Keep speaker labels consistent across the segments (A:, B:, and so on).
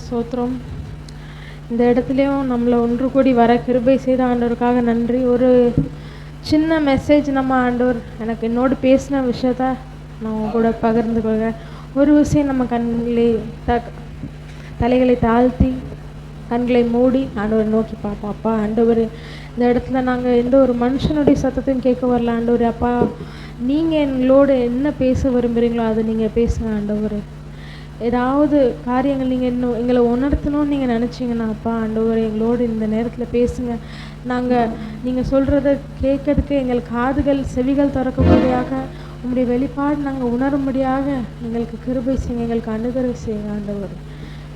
A: ஸ்தோத்திரம். இந்த இடத்துலையும் நம்மளை ஒன்று கூடி வர கிருபை செய்த ஆண்டவருக்காக நன்றி. ஒரு சின்ன மெசேஜ் நம்ம ஆண்டவர் எனக்கு என்னோடு பேசின விஷயத்த நான் உங்க கூட பகிர்ந்து கொள்கிறேன். ஒரு விஷயம், நம்ம தலைகளை தாழ்த்தி கண்களை மூடி ஆண்டவரை நோக்கி பார்ப்போம். அப்பா ஆண்டவர், இந்த இடத்துல நாங்கள் எந்த ஒரு மனுஷனுடைய சத்தத்தையும் கேட்க வரல ஆண்டவர். அப்பா, நீங்கள் எங்களோடு என்ன பேச விரும்புகிறீங்களோ அதை நீங்கள் பேசுங்க ஆண்டவர். ஏதாவது காரியங்கள் நீங்கள் இன்னும் எங்களை உணர்த்தணும்னு நீங்கள் நினச்சிங்கன்னா அப்பா ஆண்டவர் எங்களோடு இந்த நேரத்தில் பேசுங்க. நீங்கள் சொல்கிறத கேட்கறதுக்கு எங்கள் காதுகள் செவிகள் திறக்கும்படியாக உங்களுடைய வெளிப்பாடு நாங்கள் உணரும்படியாக எங்களுக்கு கிருபை செய்யுங்க, எங்களுக்கு அனுகிரகம் செய்யுங்க ஆண்டவர்.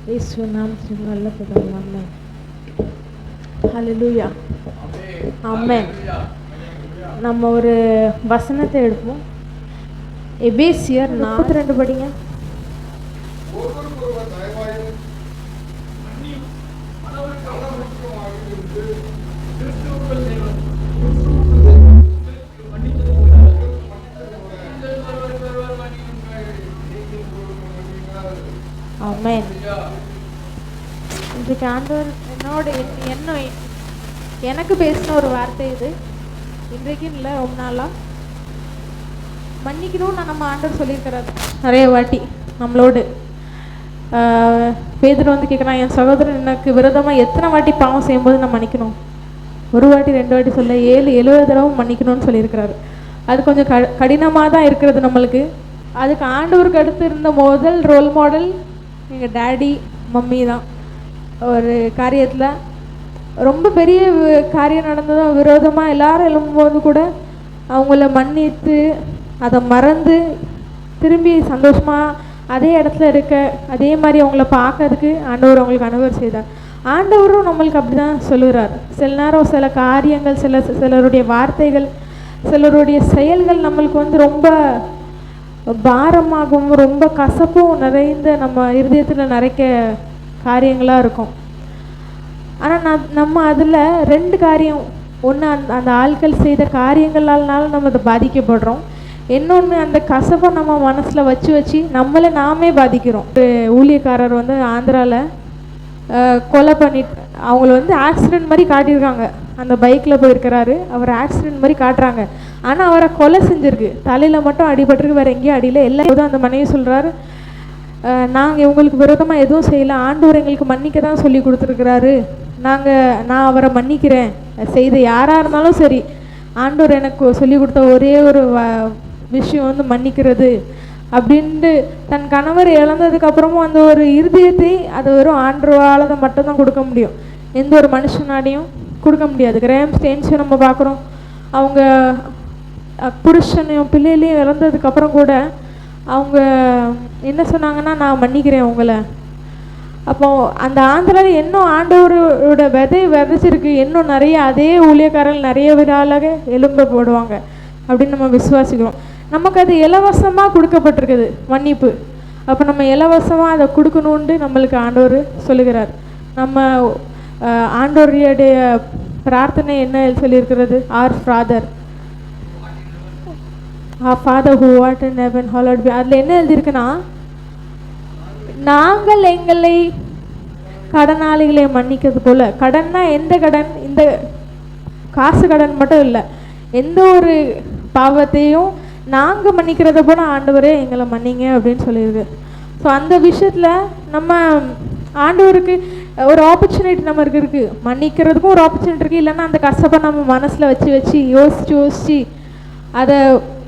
A: இயேசுவின் நாமத்தில் நல்ல பிதாவே. ஹல்லேலூயா, ஆமென். நம்ம ஒரு வசனத்தை எடுப்போம். எபேசியர் 42 படிங்க. ஆமென். இன்றைக்கு ஆண்டவர் எனக்கு பேசின ஒரு வார்த்தை இது. இன்றைக்கு இல்லை, ரொம்ப நாளாக மன்னிக்கணும்னு நம்ம ஆண்டவர் சொல்லியிருக்கிறார் நிறைய வாட்டி நம்மளோடு. பேதுரு வந்து கேட்குறான், என் சகோதரன் எனக்கு விரோதமாக எத்தனை வாட்டி பாவம் செய்யும்போது நான் மன்னிக்கணும்? ஒரு வாட்டி 2 வாட்டி சொல்ல 70 தடவை மன்னிக்கணும்னு சொல்லியிருக்கிறாரு. அது கொஞ்சம் கடினமாக தான் இருக்கிறது நம்மளுக்கு. அதுக்கு ஆண்டவருக்கு அடுத்து இருந்த முதல் ரோல் மாடல் எங்கள் டேடி மம்மி தான். ஒரு காரியத்தில் ரொம்ப பெரிய காரியம் நடந்ததும் விரோதமாக எல்லாரும் எழும்பும்போது கூட அவங்கள மன்னித்து அதை மறந்து திரும்பி சந்தோஷமாக அதே இடத்துல இருக்க, அதே மாதிரி அவங்கள பார்க்கறதுக்கு ஆண்டவர் அவங்களுக்கு அனுபவம் செய்தார். ஆண்டவரும் நம்மளுக்கு அப்படி தான் சொல்லுகிறார். சில நேரம் சில காரியங்கள், சிலருடைய வார்த்தைகள், சிலருடைய செயல்கள் நம்மளுக்கு வந்து ரொம்ப பாரமாகவும் ரொம்ப கசப்பும் நிறைந்த நம்ம இருதயத்தில் நிறைக்க காரியங்களாக இருக்கும். ஆனால் நம்ம அதில் 2 காரியம். ஒன்று, அந்த ஆட்கள் செய்த காரியங்களால நம்ம அதை பாதிக்கப்படுறோம். இன்னொன்று, அந்த கசப்பை நம்ம மனசில் வச்சு நம்மளை நாமே பாதிக்கிறோம். ஒரு ஊழியக்காரர் வந்து ஆந்திராவில் கொலை பண்ணிட்டு அவங்கள வந்து ஆக்சிடெண்ட் மாதிரி காட்டியிருக்காங்க. அந்த பைக்கில் போயிருக்கிறாரு, அவர் ஆக்சிடெண்ட் மாதிரி காட்டுறாங்க. ஆனால் அவரை கொலை செஞ்சுருக்கு. தலையில் மட்டும் அடிபட்டிருக்கு, வேறு எங்கேயும் அடியில். எல்லாம் அந்த மனைவி சொல்கிறாரு, நாங்கள் இவங்களுக்கு விரோதமாக எதுவும் செய்யலை, ஆண்டவர் எங்களுக்கு மன்னிக்க தான் சொல்லி கொடுத்துருக்குறாரு. நான் அவரை மன்னிக்கிறேன், செய்த யாராக இருந்தாலும் சரி. ஆண்டவர் எனக்கு சொல்லி கொடுத்த ஒரே ஒரு விஷயம் வந்து மன்னிக்கிறது அப்படின்ட்டு தன் கணவர் இழந்ததுக்கப்புறமும் அந்த ஒரு இருதயத்தை அது வெறும் ஆண்டவரால் தான் மட்டும்தான் கொடுக்க முடியும், எந்த ஒரு மனுஷனாலையும் கொடுக்க முடியாது. கிரேம் ஸ்டேன்ஸை நம்ம பார்க்குறோம், அவங்க புருஷனையும் பிள்ளைகளையும் இழந்ததுக்கப்புறம் கூட அவங்க என்ன சொன்னாங்கன்னா, நான் மன்னிக்கிறேன் உங்களை. அப்போ அந்த ஆந்திராவில் இன்னும் ஆண்டவரோட விதை விதைச்சிருக்கு. இன்னும் நிறைய அதே ஊழியக்காரர்கள் நிறைய விடாலாக எலும்ப போடுவாங்க அப்படின்னு நம்ம விசுவாசிக்கிறோம். நமக்கு அது இலவசமாக கொடுக்கப்பட்டிருக்குது மன்னிப்பு. அப்போ நம்ம இலவசமாக அதை கொடுக்கணுன்ட்டு நம்மளுக்கு ஆண்டவர் சொல்லுகிறார். நம்ம ஆண்டவருடைய பிரார்த்தனை என்ன சொல்லியிருக்கிறது? Our father who art in heaven hallowed be. அதில் என்ன எழுதியிருக்குன்னா, நாங்கள் எங்களை கடனாளிகளை மன்னிக்கிறது போல. கடன்னா எந்த கடன்? இந்த காசு கடன் மட்டும் இல்லை, எந்த ஒரு பாவத்தையும் நாங்கள் மன்னிக்கிறத போல ஆண்டவரே எங்களை மன்னிங்க அப்படின்னு சொல்லியிருக்கு. ஸோ அந்த விஷயத்தில் நம்ம ஆண்டவருக்கு ஒரு ஆப்பர்ச்சுனிட்டி நமக்கு இருக்குது, மன்னிக்கிறதுக்கும் ஒரு ஆப்பர்ச்சுனிட்டி இருக்குது. இல்லைன்னா அந்த கஷ்டப்பை நம்ம மனசில் வச்சு யோசித்து அதை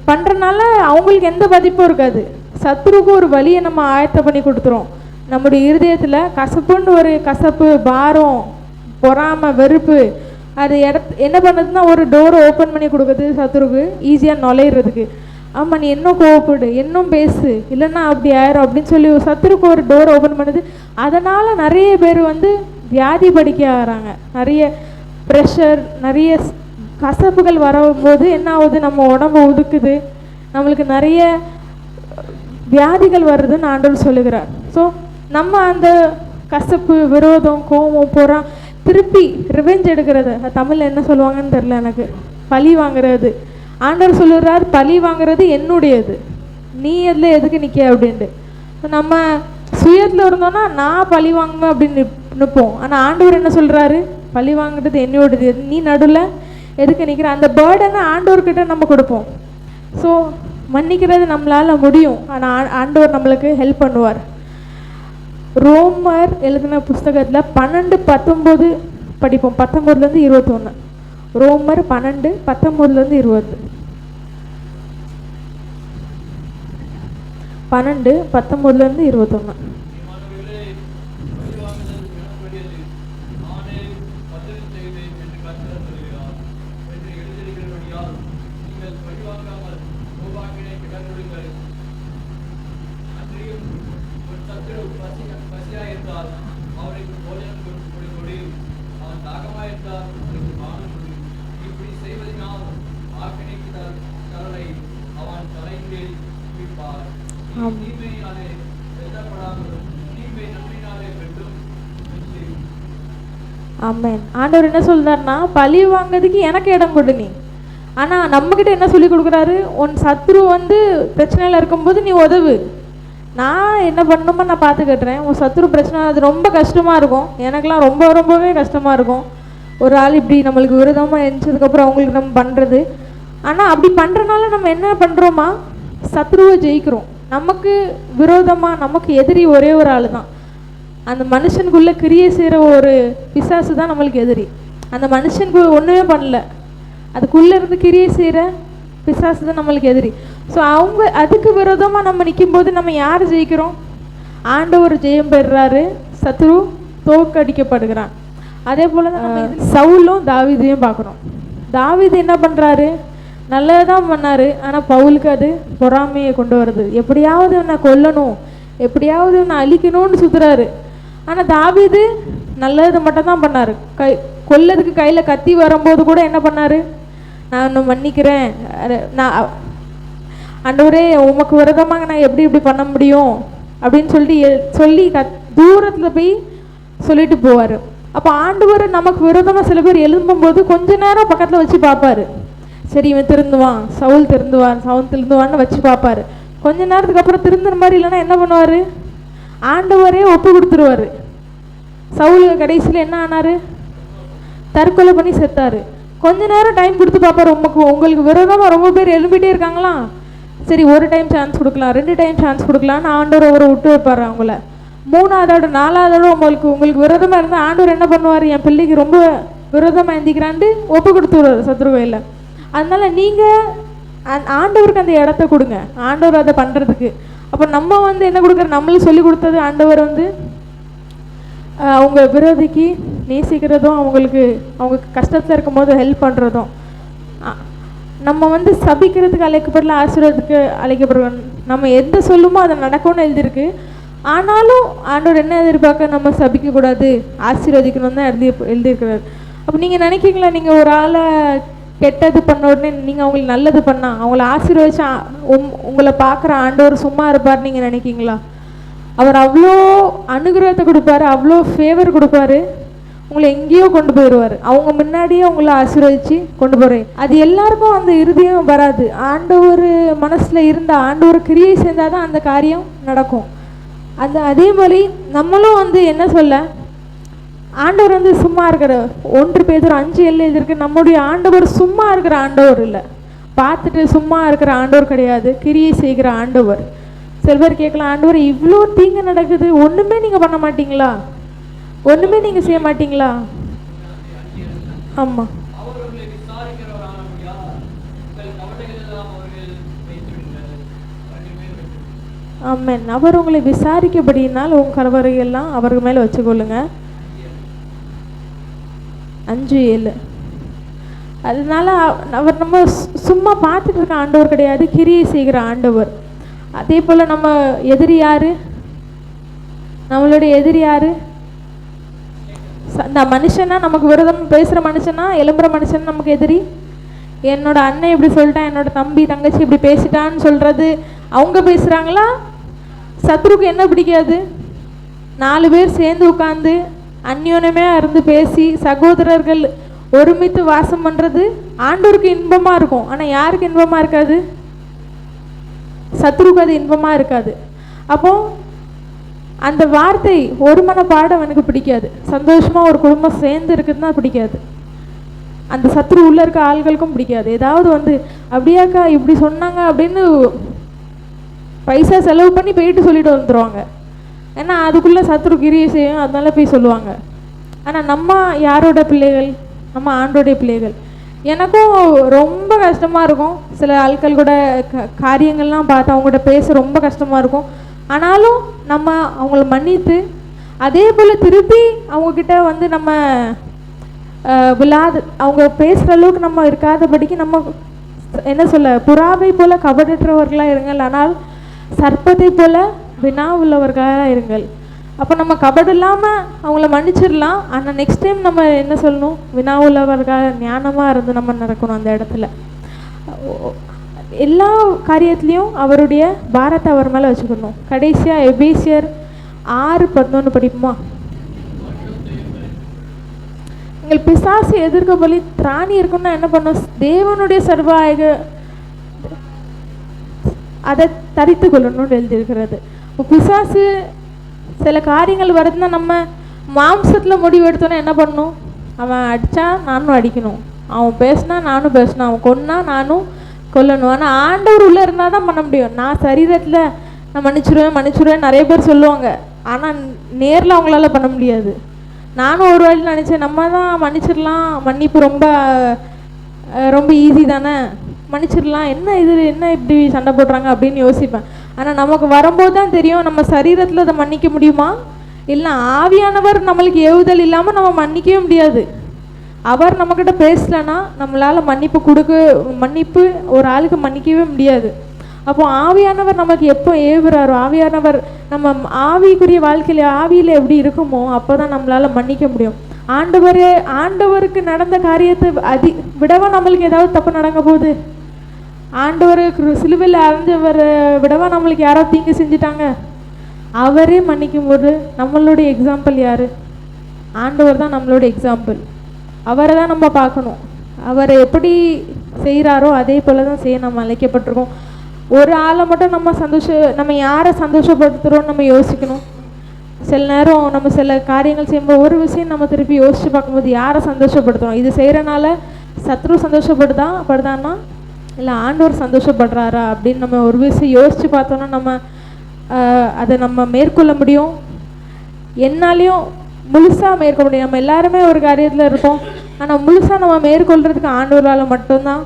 A: பண்ணுறதுனால அவங்களுக்கு எந்த பாதிப்பும் இருக்காது. சத்துருக்கும் ஒரு வழியை நம்ம ஆயத்த பண்ணி கொடுத்துரும். நம்முடைய இருதயத்தில் கசப்புன்னு ஒரு கசப்பு, பாரம், பொறாமை, வெறுப்பு, அது என்ன பண்ணுறதுன்னா ஒரு டோரை ஓப்பன் பண்ணி கொடுக்குறது சத்துருக்கு, ஈஸியாக நுழையிறதுக்கு. ஆமாம், நீ இன்னும் கோவப்படு, இன்னும் பேசு, இல்லைன்னா அப்படி ஆயிரும் அப்படின்னு சொல்லி சத்துருக்கு ஒரு டோர் ஓப்பன் பண்ணுது. அதனால் நிறைய பேர் வந்து வியாதி படிக்க ஆகிறாங்க. நிறைய ப்ரெஷர், நிறைய கசப்புகள் வரும்போது என்ன ஆகுது? நம்ம உடம்பு உதுக்குது, நம்மளுக்கு நிறைய வியாதிகள் வருதுன்னு ஆண்டவர் சொல்லுகிறார். ஸோ நம்ம அந்த கசப்பு, விரோதம், கோபம், போகிறோம் திருப்பி ரிவெஞ்ச் எடுக்கிறது, தமிழில் என்ன சொல்லுவாங்கன்னு தெரில எனக்கு, பழி வாங்குறது. ஆண்டவர் சொல்லுறார், பழி வாங்குறது என்னுடையது, நீ அதில் எதுக்கு நிற்க அப்படின்ட்டு. நம்ம சுயத்தில் இருந்தோன்னா நான் பழி வாங்குவேன் அப்படின்னு நிற்போம். ஆனால் ஆண்டவர் என்ன சொல்கிறாரு, பழி வாங்குறது என்னோடது, நீ நடுவில் எதுக்கு நிற்கிற? அந்த பேர்டனை ஆண்டவர்கிட்ட நம்ம கொடுப்போம். ஸோ மன்னிக்கிறது நம்மளால் முடியும், ஆனால் ஆண்டவர் நம்மளுக்கு ஹெல்ப் பண்ணுவார். ரோமர் எழுதின புஸ்தகத்தில் 12:19 படிப்போம். 19லேருந்து 21. ரோமர் 12:19லேருந்து 20. 12:19லேருந்து 21. ஆமென். ஆண்டவர் என்ன சொல்றாருன்னா, பழி வாங்கிறதுக்கு எனக்கு இடம் கொடு நீ. ஆனால் நம்மக்கிட்ட என்ன சொல்லி கொடுக்குறாரு, உன் சத்ரு பிரச்சனையில் இருக்கும்போது நீ உதவு, நான் என்ன பண்ணணுமோ நான் பார்த்துக்கிட்டுறேன். உன் சத்ரு பிரச்சனை அது ரொம்ப கஷ்டமாக இருக்கும், எனக்கெலாம் ரொம்பவே கஷ்டமாக இருக்கும். ஒரு ஆள் இப்படி நம்மளுக்கு விரோதமாக இருந்துச்சதுக்கப்புறம் அவங்களுக்கு நம்ம பண்ணுறது. ஆனால் அப்படி பண்ணுறனால நம்ம என்ன பண்ணுறோமா, சத்ருவை ஜெயிக்கிறோம். நமக்கு விரோதமாக நமக்கு எதிரி ஒரே ஒரு ஆள் தான். அந்த மனுஷனுக்குள்ளே கிரியை செய்கிற ஒரு பிசாசு தான் நம்மளுக்கு எதிரி. அந்த மனுஷனுக்கு ஒன்றுமே பண்ணல, அதுக்குள்ளே இருந்து கிரியை செய்கிற பிசாசு தான் நம்மளுக்கு எதிரி. ஸோ அதுக்கு விரோதமாக நம்ம நிற்கும்போது நம்ம யார் ஜெயிக்கிறோம்? ஆண்டவர் ஜெயம் பெறுறாரு, சத்ரு தோற்கடிக்கப்படுகிறான். அதே போல் தான் நம்ம சவுலும் தாவீதையும் பார்க்குறோம். தாவீது என்ன பண்ணுறாரு, நல்லது தான் பண்ணார். ஆனால் பவுலுக்கு அது பொறாமையை கொண்டு வருது. எப்படியாவது நான் கொல்லணும், எப்படியாவது நான் அழிக்கணும்னு சுற்றுறாரு. ஆனால் தாவீது நல்லது மட்டும் தான் பண்ணார். கொல்லதுக்கு கையில் கத்தி வரும்போது கூட என்ன பண்ணார், நான் இன்னும் மன்னிக்கிறேன், நான் ஆண்டவரே உமக்கு விரோதமாக நான் எப்படி பண்ண முடியும் அப்படின்னு சொல்லி தூரத்தில் போய் சொல்லிட்டு போவார். அப்போ ஆண்டவர் நமக்கு விரோதமாக சில பேர் எழும்பும்போது கொஞ்ச நேரம் பக்கத்தில் வச்சு பார்ப்பாரு. சரி இவன் திருந்துவான், சவுல் திருந்துவான்னு வச்சு பார்ப்பாரு. கொஞ்ச நேரத்துக்கு அப்புறம் திருந்துற மாதிரி இல்லைன்னா என்ன பண்ணுவார், ஆண்டவரே ஒப்பு கொடுத்துருவார். சவுல் கடைசியில் என்ன ஆனார், தற்கொலை பண்ணி செத்தார். கொஞ்ச நேரம் டைம் கொடுத்து பார்ப்பார், உங்களுக்கு விரோதமாக ரொம்ப பேர் எழும்பிட்டே இருக்காங்களா, சரி ஒரு டைம் சான்ஸ் கொடுக்கலாம், 2 டைம் சான்ஸ் கொடுக்கலான்னு ஆண்டவர் அவரை விட்டு வைப்பார். அவங்கள 3ஆவதோட 4ஆவதோட உங்களுக்கு விரோதமாக இருந்தால் ஆண்டவர் என்ன பண்ணுவார், என் பிள்ளைக்கு ரொம்ப விரோதமாக எழுந்திக்கிறான்ட்டு ஒப்பு கொடுத்துருவார் சத்ருவையில். அதனால நீங்கள் ஆண்டவருக்கு அந்த இடத்த கொடுங்க, ஆண்டவர் அதை பண்ணுறதுக்கு. அப்போ நம்ம என்ன கொடுக்குற, நம்மளும் சொல்லி கொடுத்தது ஆண்டவர் அவங்க விரோதிக்கு நேசிக்கிறதும் அவங்க கஷ்டத்தில் இருக்கும்போது ஹெல்ப் பண்ணுறதும். நம்ம சபிக்கிறதுக்கு அழைக்கப்படல, ஆசீர்வாதத்துக்கு அழைக்கப்படுறோம். நம்ம எந்த சொல்லுமோ அதை நடக்கும்னு எழுதியிருக்கு. ஆனாலும் ஆண்டவர் என்ன எதிர்பார்க்க, நம்ம சபிக்கக்கூடாது, ஆசீர்வதிக்கணும் தான் எழுதியிருக்கிறார். அப்போ நீங்கள் நினைக்கிறீங்களா, நீங்கள் ஒரு ஆளை கெட்டது பண்ண உடனே நீங்கள் அவங்களுக்கு நல்லது பண்ணால் அவங்கள ஆசீர்வதிச்சா உங்களை பார்க்குற ஆண்டவர் சும்மா இருப்பார் நீங்கள் நினைக்கிங்களா? அவர் அவ்வளோ அனுகிரகத்தை கொடுப்பாரு, அவ்வளோ ஃபேவர் கொடுப்பாரு, உங்களை எங்கேயோ கொண்டு போயிடுவார். அவங்க முன்னாடியே உங்களை ஆசீர்வதிச்சு கொண்டு போகிறேன். அது எல்லாருக்கும் அந்த இறுதியும் வராது. ஆண்டவர் மனசில் இருந்த ஆண்டவர் கிரியை சேர்ந்தால் தான் அந்த காரியம் நடக்கும். அதே மாதிரி நம்மளும் என்ன சொல்ல, ஆண்டவர் சும்மா இருக்கிற 1 பேதுரு 5:7 இருக்கு. நம்முடைய ஆண்டவர் சும்மா இருக்கிற ஆண்டவர் இல்லை, பார்த்துட்டு சும்மா இருக்கிற ஆண்டவர் கிடையாது, கிரியை செய்கிற ஆண்டவர். சில பேர் கேட்கலாம், ஆண்டவர் இவ்வளோ தீங்கு நடக்குது, ஒன்றுமே நீங்கள் பண்ண மாட்டீங்களா, ஒன்றுமே நீங்கள் செய்ய மாட்டீங்களா? ஆமாம், ஆமென். அவர் உங்களை விசாரிக்கப்படினால் உங்கள் கலவரையெல்லாம் அவருக்கு மேலே வச்சுக்கொள்ளுங்க. 5:7. அதனால அவர் நம்ம சும்மா பார்த்துட்டு இருக்க ஆண்டவர் கிடையாது, கிரியை செய்கிற ஆண்டவர். அதே போல் நம்ம எதிரி யார், நம்மளுடைய எதிரி யார்? இந்த மனுஷனா, நமக்கு விரோதம் பேசுகிற மனுஷனா, எழும்புற மனுஷன் நமக்கு எதிரி. என்னோட அண்ணன் இப்படி சொல்லிட்டான், என்னோட தம்பி தங்கச்சி இப்படி பேசிட்டான்னு சொல்கிறது அவங்க பேசுகிறாங்களா? சத்ருக்கு என்ன பிடிக்காது, 4 பேர் சேர்ந்து உட்காந்து அந்யோன்யமே இருந்து பேசி சகோதரர்கள் ஒருமித்து வாசம் பண்ணுறது ஆண்டவருக்கு இன்பமாக இருக்கும். ஆனால் யாருக்கு இன்பமாக இருக்காது? சத்ருக்கு அது இன்பமாக இருக்காது. அப்போ அந்த வார்த்தை ஒரு மனப்பாடம் எனக்கு பிடிக்காது. சந்தோஷமா ஒரு குடும்பம் சேர்ந்து இருக்குதுன்னா பிடிக்காது. அந்த சத்ரு உள்ள இருக்க ஆள்களுக்கும் பிடிக்காது. ஏதாவது வந்து அப்படியாக்கா இப்படி சொன்னாங்க அப்படின்னு பைசா செலவு பண்ணி போயிட்டு சொல்லிட்டு வந்துடுவாங்க. ஏன்னா அதுக்குள்ள சத்ரு கிரியை செய்யும், அதனால போய் சொல்லுவாங்க. ஆனால் நம்ம யாரோட பிள்ளைகள்? நம்ம ஆண்டோடைய பிள்ளைகள். எனக்கும் ரொம்ப கஷ்டமாக இருக்கும் சில ஆட்கள் கூட காரியங்கள்லாம் பார்த்து அவங்கள்ட்ட பேச ரொம்ப கஷ்டமாக இருக்கும். ஆனாலும் நம்ம அவங்கள மன்னித்து அதே போல் திருப்பி அவங்கக்கிட்ட வந்து நம்ம அவங்க பேசுகிற அளவுக்கு நம்ம இருக்காதபடிக்கு நம்ம என்ன சொல்ல, புறாவை போல கபடற்றவர்களாக இருங்கள், ஆனால் சர்ப்பத்தை போல வினா உள்ளவர்களாக இருங்கள். அப்போ நம்ம கபடு இல்லாமல் அவங்கள மன்னிச்சிடலாம். ஆனால் நெக்ஸ்ட் டைம் நம்ம என்ன சொல்லணும்? வினா உள்ளவர்களாக ஞானமாக இருந்து நம்ம நடக்கணும். அந்த இடத்துல எல்லா காரியத்துலேயும் அவருடைய பாரத்தை அவர் மேலே வச்சுக்கணும். கடைசியாக எபேசியர் 6:11 படிப்போமா? எங்கள் பிசாசு எதிர்க்க பலி திராணி இருக்குன்னா என்ன பண்ணும்? தேவனுடைய சர்வாயுக அதை தரித்து கொள்ளணும்னு எழுதியிருக்கிறது. பிசாசு சில காரியங்கள் வருதுன்னா நம்ம மாம்சத்தில் முடிவு எடுத்தோன்னா என்ன பண்ணணும்? அவன் அடித்தா நானும் அடிக்கணும், அவன் பேசினா நானும் பேசணும், அவன் கொன்னா நானும் கொல்லணும். ஆனால் ஆண்டவர் உள்ளே இருந்தால் தான் பண்ண முடியும். நான் சரீரத்தில் நான் மன்னிச்சுருவேன் நிறைய பேர் சொல்லுவாங்க. ஆனால் நேரில் அவங்களால பண்ண முடியாது. நானும் ஒரு வழி நினச்சேன், நம்ம தான் மன்னிச்சிடலாம், மன்னிப்பு ரொம்ப ரொம்ப ஈஸி தானே, மன்னிச்சிடலாம், என்ன இப்படி சண்டை போடுறாங்க அப்படின்னு யோசிப்பேன். ஆனால் நமக்கு வரும்போது தான் தெரியும் நம்ம சரீரத்தில் அதை மன்னிக்க முடியுமா, இல்லை ஆவியானவர் நம்மளுக்கு ஏவுதல் இல்லாமல் நம்ம மன்னிக்கவே முடியாது. அவர் நம்மக்கிட்ட பேசலைன்னா நம்மளால் மன்னிப்பு ஒரு ஆளுக்கு மன்னிக்கவே முடியாது. அப்போ ஆவியானவர் நமக்கு எப்போ ஏவுறாரோ, ஆவியானவர் நம்ம ஆவிக்குரிய வாழ்க்கையில ஆவியில் எப்படி இருக்குமோ அப்போ தான் நம்மளால் மன்னிக்க முடியும். ஆண்டவருக்கு நடந்த காரியத்தை விடவா நம்மளுக்கு ஏதாவது தப்பு நடக்க போகுது? ஆண்டவருக்கு சிலுவையில் அரைஞ்சவர் விடவா நம்மளுக்கு யாரோ தீங்கு செஞ்சுட்டாங்க? அவரே மன்னிக்கும் போது நம்மளுடைய எக்ஸாம்பிள் யார்? ஆண்டவர் தான் நம்மளோட எக்ஸாம்பிள். அவரை தான் நம்ம பார்க்கணும். அவரை எப்படி செய்கிறாரோ அதே போல தான் செய்ய நம்ம அழைக்கப்பட்டிருக்கோம். ஒரு ஆளை மட்டும் நம்ம யாரை சந்தோஷப்படுத்துகிறோன்னு நம்ம யோசிக்கணும். சில நேரம் நம்ம சில காரியங்கள் செய்யும்போது ஒரு விஷயம் நம்ம திருப்பி யோசித்து பார்க்கும்போது யாரை சந்தோஷப்படுத்துகிறோம்? இது செய்கிறனால சத்ரு சந்தோஷப்படுதான்னா இல்லை ஆண்டவர் சந்தோஷப்படுறாரா அப்படின்னு நம்ம ஒரு விஷயம் யோசித்து பார்த்தோன்னா நம்ம அதை நம்ம மேற்கொள்ள முடியும். என்னாலையும் முழுசாக மேற்கொள்ள முடியும். நம்ம எல்லாருமே ஒரு காரியத்தில் இருப்போம், ஆனால் முழுசாக நம்ம மேற்கொள்கிறதுக்கு ஆண்டவரால் மட்டும்தான்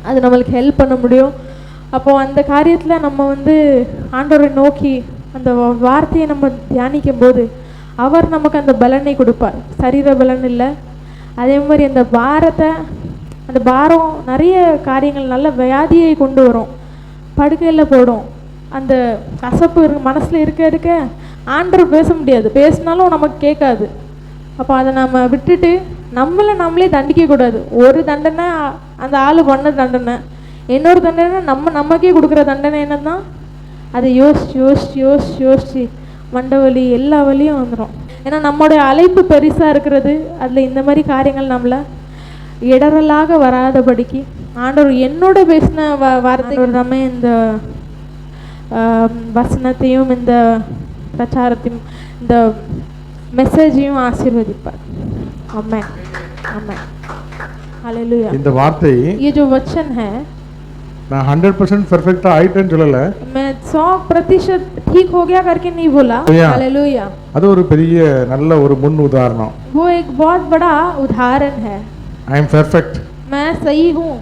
A: அது நம்மளுக்கு ஹெல்ப் பண்ண முடியும். அப்போது அந்த காரியத்தில் நம்ம வந்து ஆண்டவரை நோக்கி அந்த வார்த்தையை நம்ம தியானிக்கும் போது அவர் நமக்கு அந்த பலனை கொடுப்பார். சரீர பலன் இல்லை, அதே மாதிரி அந்த பாரம் நிறைய காரியங்கள் நல்ல வியாதியை கொண்டு வரும், படுக்கையில் போடும். அந்த கசப்பு மனசில் இருக்க ஆண்டவர் பேச முடியாது, பேசினாலும் நமக்கு கேட்காது. அப்போ அதை நம்ம விட்டுட்டு நம்மளே தண்டிக்கக்கூடாது. ஒரு தண்டனை அந்த ஆள் பண்ண தண்டனை, இன்னொரு தண்டனை நமக்கே கொடுக்குற தண்டனை என்னன்னா அதை யோசிச்சு மண்டவலி எல்லா வலியும் வந்துடும். ஏன்னா நம்மளுடைய அழைப்பு பெருசாக இருக்கிறது. அதில் இந்த மாதிரி காரியங்கள் நம்மளை இடரலாக வராதபடிக்கு ஆண்டவர் என்னோட பேசின வார்த்தைகள் எல்லாமே இந்த வசனத்தையும் இந்த பிரச்சாரத்தையும் இந்த மெசேஜையும் ஆசீர்வதிப்பார். ஆமென் ஆமென் हालेलुया.
B: இந்த வார்த்தை
A: ये जो वचन है
B: मैं 100% परफेक्टா ஆயிட்டேன்னு சொல்லல,
A: मैं 100% ठीक हो गया करके नहीं बोला. हालेलुया.
B: அது ஒரு பெரிய நல்ல ஒரு முன் உதாரணம்.
A: वो एक बहुत बड़ा उदाहरण है.
B: I am perfect,
A: मैं सही हूँ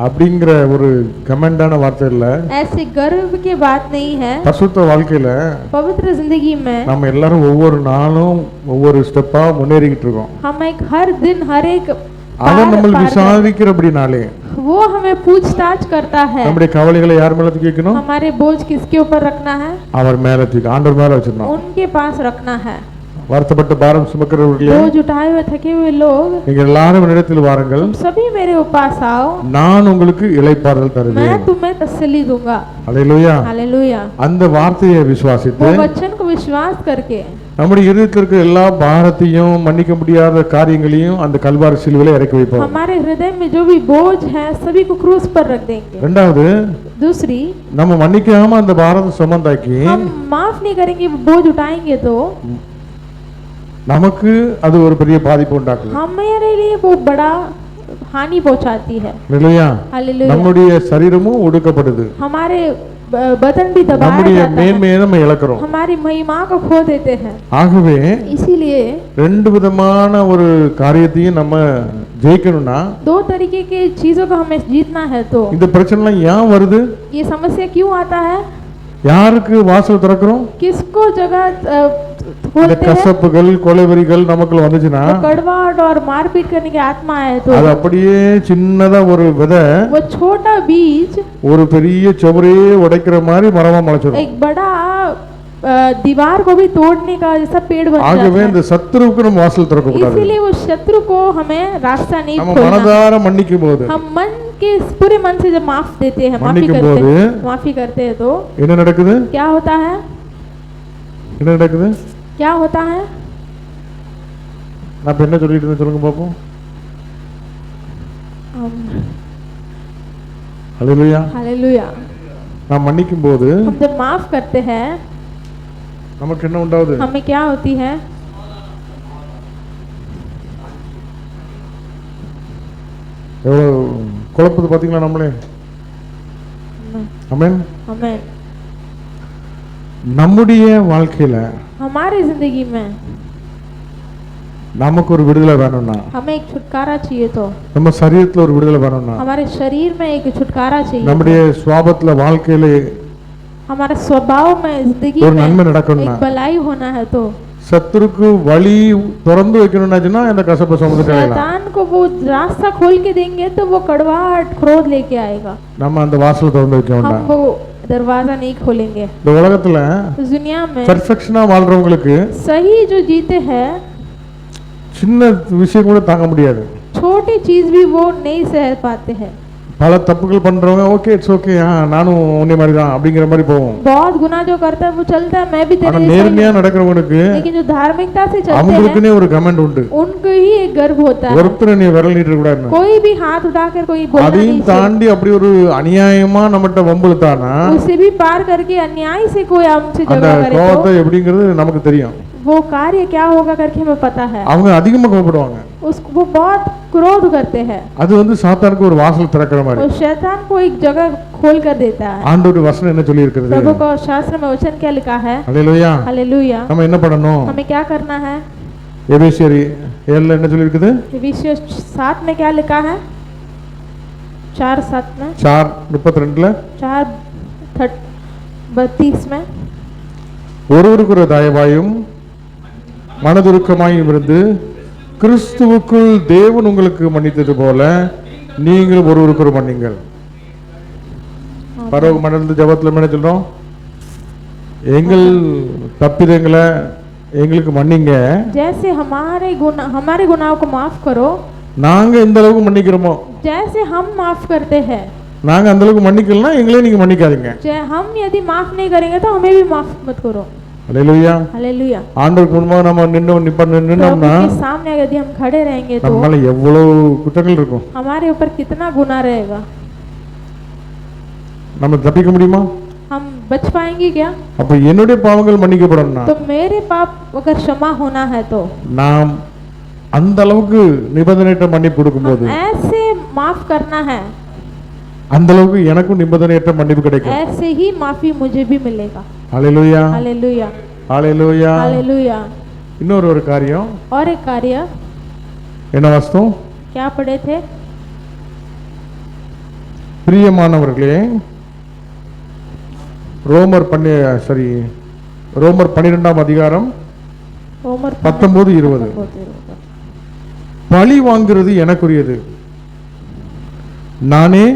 B: அப்படிங்கிற ஒரு கமெண்டான வார்த்தை இல்ல.
A: ऐसे गर्व की बात नहीं है.
B: பரிசுத்த வாழ்க்கையில
A: पवित्र जिंदगी में
B: நம்ம எல்லாரும் ஒவ்வொரு நாளும் ஒவ்வொரு ஸ்டெப்பா முன்னேறிக்கிட்டு இருக்கோம்.
A: हम एक हर दिन हर एक
B: அவன் நம்மள விசாரிக்கிறபடினாலே
A: वो हमें पूछताछ करता है.
B: நம்முடைய கவலைகளை யார் மேல தூக்கிக்கணும்?
A: हमारे बोझ किसके ऊपर रखना है?
B: அவர் மேல தூக்கி ஆண்டவர் மேல வச்சிரணும்.
A: उनके पास रखना है.
B: வருத்தப்பட்ட பாரம் சுமக்கிறவர்களே,
A: बोझ उठाए हुए थके हुए लोग,
B: நீங்கள் எல்லாரும் என்னிடத்தில் வாருங்கள்,
A: सभी मेरे पास आओ,
B: நான் உங்களுக்கு இளைப்பாறுதல் தருவேன்.
A: मैं तुम्हें तसल्ली दूंगा.
B: Hallelujah
A: hallelujah.
B: அந்த வார்த்தையை விசுவாசித்து
A: वो वचन को विश्वास करके
B: நம்முடைய இதயத்தில் இருக்கிற எல்லா பாரத்தையும் மன்னிக்க முடியாத காரியங்களையும் அந்த கல்வாரி சிலுவையில இறக்கி வைப்போம்.
A: हमारे हृदय में जो भी बोझ है सभी को क्रूस पर रख देंगे.
B: இரண்டாவது
A: दूसरी,
B: நம்ம மன்னிக்காம அந்த பாரத்தை சுமந்தாக்கி
A: हम माफ नहीं करेंगे, बोझ उठाएंगे तो
B: நமக்கு அது ஒரு பெரிய பாதிப்பு உண்டாக்குது.
A: हमारे लिए वो बड़ा हानि पहुंचाती है.
B: இல்லையா?
A: हालेलुया.
B: நம்முடைய சரீரமும் ஒடுக்கப்படுது.
A: हमारे बदन भी दबाया
B: நம்முடைய
A: जाता है.
B: மேன்மையை நம்ம இழக்கிறோம்.
A: हमारी महिमा को खो देते हैं.
B: ஆகவே
A: इसीलिए
B: ரெண்டு விதமான ஒரு காரியத்தையும் நம்ம ஜெயிக்கணும்னா
A: दो तरीके के चीजों को हमें जीतना है. तो
B: இந்த பிரச்சனைலாம் ஏன் வருது?
A: ये समस्या क्यों आता है?
B: யாருக்கு வாசல் திறக்கிறோம்?
A: किसको जगह
B: இந்த
A: खोलते हैं?
B: கசப்புகள் கொலைவெறிகள் நமக்குள்ள வந்துச்சுன்னா
A: वो कड़वाहट और मारपीट करने की आत्मा है. तो
B: அது அப்படியே சின்னதா ஒரு விதை
A: वो छोटा बीज
B: ஒரு பெரிய சுவரே உடைக்கிற மாதிரி மரமா முளைச்சிடும்.
A: एक बड़ा दीवार को भी तोड़ने का जैसा पेड़ बन जाता
B: ஆகவே
A: है.
B: இந்த சத்துருவுக்கு நம்ம வாசல் திறக்க கூடாது.
A: इसीलिए वो शत्रु को हमें रास्ता नहीं
B: நம்ம
A: खोलना.
B: மனதார மன்னிக்கும் போது
A: हम मन के पूरे मन से जब माफ देते हैं, माफी करते हैं तो
B: என்ன நடக்குது?
A: क्या होता है?
B: என்ன நடக்குது?
A: क्या होता है?
B: நான் இப்ப என்ன சொல்லிட்டு இருந்தேன் சொல்லுங்க பாப்போம். ஹalleluya.
A: हालेलुया.
B: நான் மன்னிக்கும் போது
A: हम जब माफ करते हैं
B: நமக்கு என்ன உண்டாகுது?
A: हमें क्या होती है?
B: எவ்வளவு குழப்பது பாத்தீங்களா நம்மளே? ஆமென்.
A: आमेन.
B: நம்முடைய வாழ்க்கையில
A: हमारी जिंदगी में
B: நமக்கு ஒரு விடுதலை வேணும்னா,
A: हमें एक छुटकारा चाहिए तो
B: நம்ம சரீரத்துல ஒரு விடுதலை வேணும்னா,
A: हमारे शरीर में एक छुटकारा चाहिए.
B: நம்முடைய சுவாபத்துல வாழ்க்கையில
A: हमारे स्वभाव में जिंदगी
B: ஒரு
A: में
B: நன்மை நடக்கணும்னா,
A: एक भलाई होना है तो
B: சத்துருக்கு வழி திறந்து வைக்கணும்னாச்சுன்னா இந்த கசப்பை சுமந்துட்டு அலையலாம்.
A: शैतान को वो रास्ता खोल के देंगे तो वो कड़वाहट क्रोध लेके आएगा.
B: நம்ம அந்த வாசல் திறந்து வைக்க
A: हम
B: வேண்டாம்.
A: वो दरवाजा नहीं खोलेंगे.
B: இந்த உலகத்துல
A: इस दुनिया में
B: பெர்ஃபெக்ஷனா வாழ்றவங்களுக்கு
A: सही जो जीते हैं
B: சின்ன விஷயம் கூட தாங்க முடியாது.
A: छोटी चीज भी वो नहीं सह पाते हैं.
B: பல தப்புகள் பண்றவங்க ஓகே இட்ஸ் ஓகே நானும் உன்னை மாதிரி தான் அப்படிங்கிற மாதிரி போவோம்.
A: बहुत गुनाह जो करता है वो चलता है मैं भी तेरे
B: ஆனா
A: जैसा ही
B: நேர்மையா
A: हूं.
B: நடக்கிறவங்களுக்கு
A: लेकिन जो धार्मिकता से चलते हैं
B: அவங்களுக்குனே ஒரு கமெண்ட் உண்டு.
A: उनको ही एक गर्व होता है.
B: ஒருத்தர் நீ விரல் நீட்ட கூடாதுன்னு.
A: कोई भी हाथ उठाकर कोई बोलना नहीं
B: அதையும் தாண்டி அப்படி ஒரு அநியாயமா நம்மகிட்ட வம்புழுத்தானா
A: उसे भी पार करके अन्याय से कोई हमसे
B: அந்த
A: जगह करे
B: கோபத்தை
A: तो
B: எப்படிங்கிறது நமக்கு தெரியும்.
A: वो कार्य क्या होगा करके हमें पता है.
B: அவங்க அதிகமா கோபப்படுவாங்க.
A: उसको वो बहुत क्रोध करते हैं.
B: அது சாத்தானுக்கு ஒரு வாசல் திறக்கிற மாதிரி.
A: और शैतान को एक जगह खोल कर देता है.
B: ஆண்டவருடைய வசனம் என்ன சொல்லி இருக்கிறது?
A: प्रभु का शास्त्र में वचन क्या लिखा है?
B: ஹalleluya.
A: हालेलुया.
B: நம்ம என்ன பண்ணணும்?
A: हमें क्या करना है?
B: எபேசியர் 7ல என்ன சொல்லி இருக்குது?
A: एफिसियों 7 में क्या लिखा है? 4:7 में
B: 4:32ல
A: 4:32 में
B: ஒருவருக்கு ஒரு தயவாயும் மனதுருக்கமாயும் இருந்து கிறிஸ்துவுக்குள் தேவன் உங்களுக்கு மன்னித்தது போல நீங்கள் ஒருவருக்கு ஒரு மன்னிங்கள். பரவ மனது ஜபத்துல என்ன சொல்றோம்? எங்கள் தப்பிதங்களை எங்களுக்கு மன்னிங்க,
A: जैसे हमारे गुनाहों को माफ करो,
B: நாங்க எந்த அளவுக்கு மன்னிக்கிறோமோ
A: जैसे हम माफ करते हैं.
B: நாங்க அந்த அளவுக்கு மன்னிக்கலனா எங்களே நீங்க மன்னிக்காதீங்க.
A: हम यदि माफ नहीं करेंगे तो हमें भी माफ मत करो.
B: ஹalleluya.
A: हालेलुया.
B: ஆண்டவருக்கு முன்பாக நம்ம நின்னோம்னா
A: प्रभु के सामने यदि हम खड़े रहेंगे तो
B: நம்ம மேல எவ்வளவு குற்றங்கள் இருக்கும்.
A: हमारे ऊपर कितना गुनाह रहेगा.
B: நம்ம தப்பிக்க முடியுமா?
A: हम बच पाएंगे क्या?
B: அப்ப என்னுடைய பாவங்கள் மன்னிக்கப்படணும்னா
A: तो मेरे पाप अगर क्षमा होना है तो
B: நாம் அந்த அளவுக்கு நிபந்தனையற்ற மன்னிப்பு கொடுக்கும்போது
A: ऐसे माफ करना है,
B: அந்த அளவுக்கு எனக்கும் நிபந்தனையற்ற மன்னிப்பு கிடைக்கும்.
A: ऐसे ही माफी मुझे भी मिलेगा.
B: ஹalleluya.
A: हालेलुया.
B: ஹalleluya.
A: हालेलुया.
B: இன்னொரு காரியம்
A: और एक कार्य
B: என்ன வாஸ்தவம்?
A: क्या पढ़े थे?
B: பிரியமானவர்களே, ரோமர் 12ஆம் அதிகாரம்
A: रोमर
B: 19-20. பழி வாங்குறது எனக்குரியது, நானே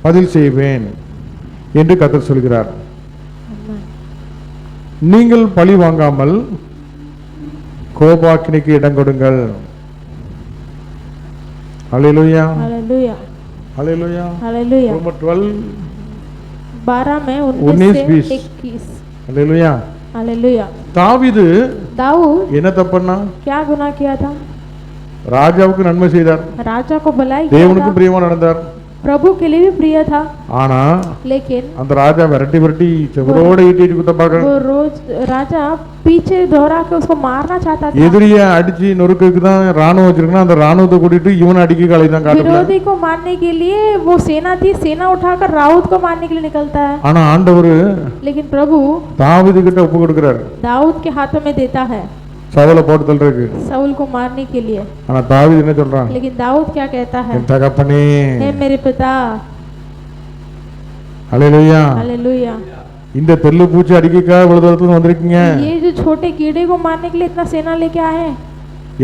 B: பதில் செய்வேன் என்று கர்த்தர் சொல்கிறார். நீங்கள் பழி வாங்காமல் கோபாக்கினைக்கு இடம் கொடுங்கள். ஹalleluya.
A: हालेलुया.
B: ஹalleluya.
A: हालेलुया.
B: ரோமர் 12
A: 12 में 19-21.
B: ராஜாவுக்கு நன்மை செய்தார்,
A: राजा को भलाई किया
B: தேவனுக்கு
A: था,
B: பிரியமா நடந்தார்.
A: प्रभु के लिए भी प्रिय था,
B: ஆனா
A: लेकिन
B: அந்த ராஜா விரட்டி விரட்டி செவரோட ஈட்டி குத்த பார்க்க
A: वो रोज राजा पीछे दौड़ा के उसको मारना चाहता था।
B: எதிரிய அடிச்சு நொறுக்குக்கு தான் ராணுவம் வச்சிருக்கா, அந்த ராணுவத்தை கூட்டிட்டு இவனை அடிக்க காலை தான் காட்டுல.
A: विरोधी को मारने के लिए वो सेना थी, सेना उठाकर राउत को मारने के लिए निकलता है,
B: ஆனா ஆண்டவர்
A: लेकिन प्रभु
B: தாவீது கிட்ட ஒப்பு கொடுக்கிறார்,
A: दाऊद के हाथों में देता है
B: சவுலை போட்டு தள்ளுறதுக்கு.
A: साउल को मारने के लिए।
B: ஆனா தாவீது என்ன சொல்றான்,
A: लेकिन दाऊद क्या कहता है,
B: என் தகப்பனே,
A: हे मेरे पिता,
B: அல்லேலூயா.
A: हालेलुया।
B: இந்த தெல்லு பூச்சி அடிக்கா இவ்வளவு தூரத்துல வந்திருக்கீங்க,
A: ये जो छोटे कीड़े को मारने के लिए इतना सेना लेके आए हैं,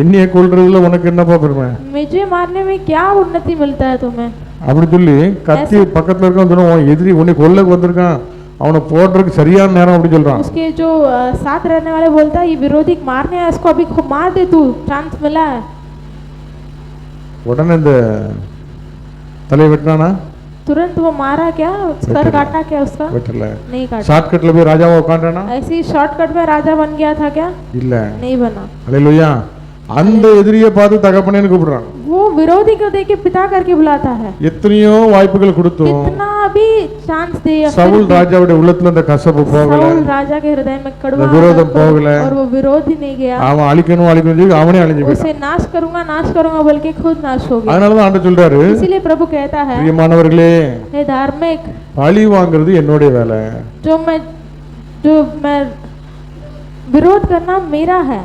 B: என்னைய கொல்றதுல உனக்கு என்னப்பா பெருமை
A: मुझे मारने में क्या उन्नति मिलता है तुम्हें।
B: அப்படி சொல்லி கத்தி பக்கத்துல இருக்கான் சொன்னா, உன் எதிரி உன்னை கொல்லக்கு வந்திருக்கான், அவனை போடுறதுக்கு சரியான நேரம் அப்படி சொல்றான்.
A: उसके जो साथ रहने वाले बोलता है ये विरोधी मारने आया, इसको अभी मार दे, तू चांस मिला है।
B: உடனே இந்த தலையை வெட்டினானா,
A: तुरंत वो मारा क्या, सर काटा क्या उसका,
B: வெட்டல.
A: नहीं काटा।
B: ஷார்ட்கட்ல போய் ராஜாவா உட்காண்டானா,
A: ऐसे ही शॉर्टकट में राजा बन गया था क्या,
B: இல்ல.
A: नहीं बना।
B: அல்லேலூயா. அந்த எதிரியை பார்த்து தகப்பனேன்னு கூப்பிடுறான்.
A: वो विरोधी को देख के पिता करके बुलाता है।
B: எத்தனையோ வாய்ப்புகள் கொடுத்தோம்,
A: कितना भी चांस दे,
B: சவுல் ராஜாவுடைய உள்ளத்துல அந்த கசப்பு போகல,
A: साउल राजा के हृदय में कड़वा
B: விரோதம் போகல,
A: और वो विरोधी नहीं गया,
B: அவன் அழிக்கணும் அழிக்கணும் சொல்லி அவனே அழிஞ்சு போயிட்டான்.
A: उसे नाश करूंगा बोल के खुद नाश हो गया।
B: அதனாலதான் ஆண்டவர் சொல்றாரு,
A: इसीलिए प्रभु कहता है,
B: பிரியமானவர்களே,
A: हे धार्मिक,
B: பழி வாங்குறது என்னுடைய வேலை,
A: जो मैं विरोध करना मेरा है,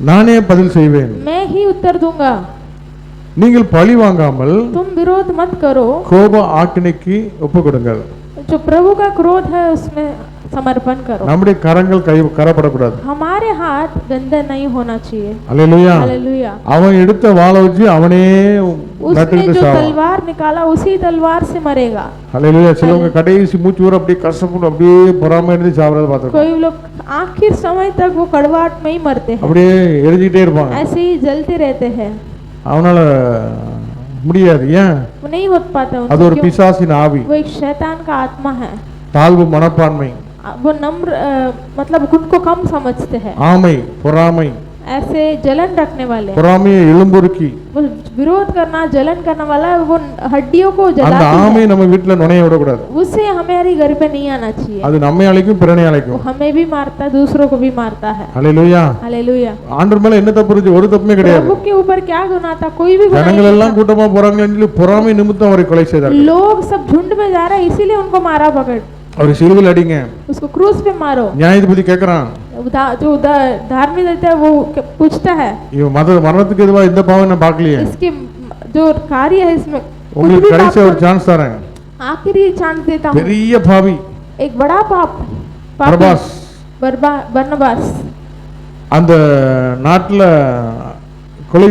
B: நானே பதில் செய்வேன்.
A: मैं ही उत्तर दूंगा,
B: நீங்கள் பழி வாங்காமல்
A: तुम विरोध मत करो,
B: கோப ஆக்கினைக்கு ஒப்பு கொடுங்கள்.
A: जो प्रभु का क्रोध है उसमें समर्पण करो।
B: நம்முடைய கரங்கள் கரப்படக்கூடாது.
A: हमारे हाथ गंदे नहीं होना चाहिए।
B: அல்லேலூயா.
A: हालेलुया।
B: அவன் எடுத்த வாளை வச்சு அவனே
A: उसने
B: நட்டுக்கிட்டு
A: जो
B: சாவான்.
A: तलवार निकाला उसी तलवार से मरेगा।
B: அல்லேலூயா. சிலவங்க கடைசி மூச்சு வர அப்படியே கசப்பு அப்படியே பொறாம இருந்து சாவறத பார்த்திருக்கோம்.
A: कोई लोग आखिर समय तक वो कड़वाहट में ही मरते हैं,
B: அப்படியே எரிஞ்சிட்டே இருப்பாங்க,
A: ऐसे ही जलते रहते हैं,
B: அவனால முடியாது. ஏன்?
A: वो नहीं हो पाता उनसे,
B: அது ஒரு
A: क्यों?
B: பிசாசின் ஆவி,
A: वो एक शैतान का आत्मा है,
B: தாழ்வு மனப்பான்மை,
A: वो नम्र मतलब खुद को कम समझते हैं,
B: ஆமை, பொறாமை,
A: ऐसे जलन रखने वाले,
B: பொறாமையை எலும்புருக்கி,
A: वो विरोध करना जलन करने वाला, वो हड्डियों को
B: அந்த
A: जलाती
B: ஆமை
A: है,
B: நம்ம வீட்டுல நுழைய விடக்கூடாது.
A: उससे हमारे घर पे नहीं आना चाहिए,
B: அது நம்மை அழைக்கும் பிறனை
A: वो
B: அழைக்கும்.
A: हमें भी मारता है, दूसरों को भी मारता है।
B: அல்லேலூயா.
A: हालेलुया।
B: ஆண்டவர் மேல என்ன தப்பு இருந்துச்சு? ஒரு தப்புமே கிடையாது.
A: प्रभु के ऊपर क्या गुनाह था, कोई भी गुनाह
B: ஜனங்கள்
A: नहीं
B: எல்லாம் கூட்டமா போறாங்கன்னு சொல்லி பொறாமை நிமித்தம் அவரை கொலை
A: था।
B: செய்தார்.
A: लोग सब झुंड में जा रहा है इसीलिए उनको मारा पकड़,
B: அவரை சிலுவையில் அடிங்க.
A: उसको क्रूस पे मारो।
B: நியாயாதிபதி கேட்கறான்,
A: जो धार्मिक रहता है वो पूछता है,
B: இவன் மரணத்துக்கு எதுவா இந்த பாவம் நான் பார்க்கலையே,
A: इसके जो कार्य है इसमें कुछ
B: உங்களுக்கு
A: भी
B: கடைசி ஒரு
A: पाप,
B: சான்ஸ் தரேன்.
A: आखिरी चांस देता हूँ।
B: பெரிய பாவி
A: एक बड़ा पाप
B: பரபாஸ்
A: बरनबास
B: அந்த நாட்டுல கொலை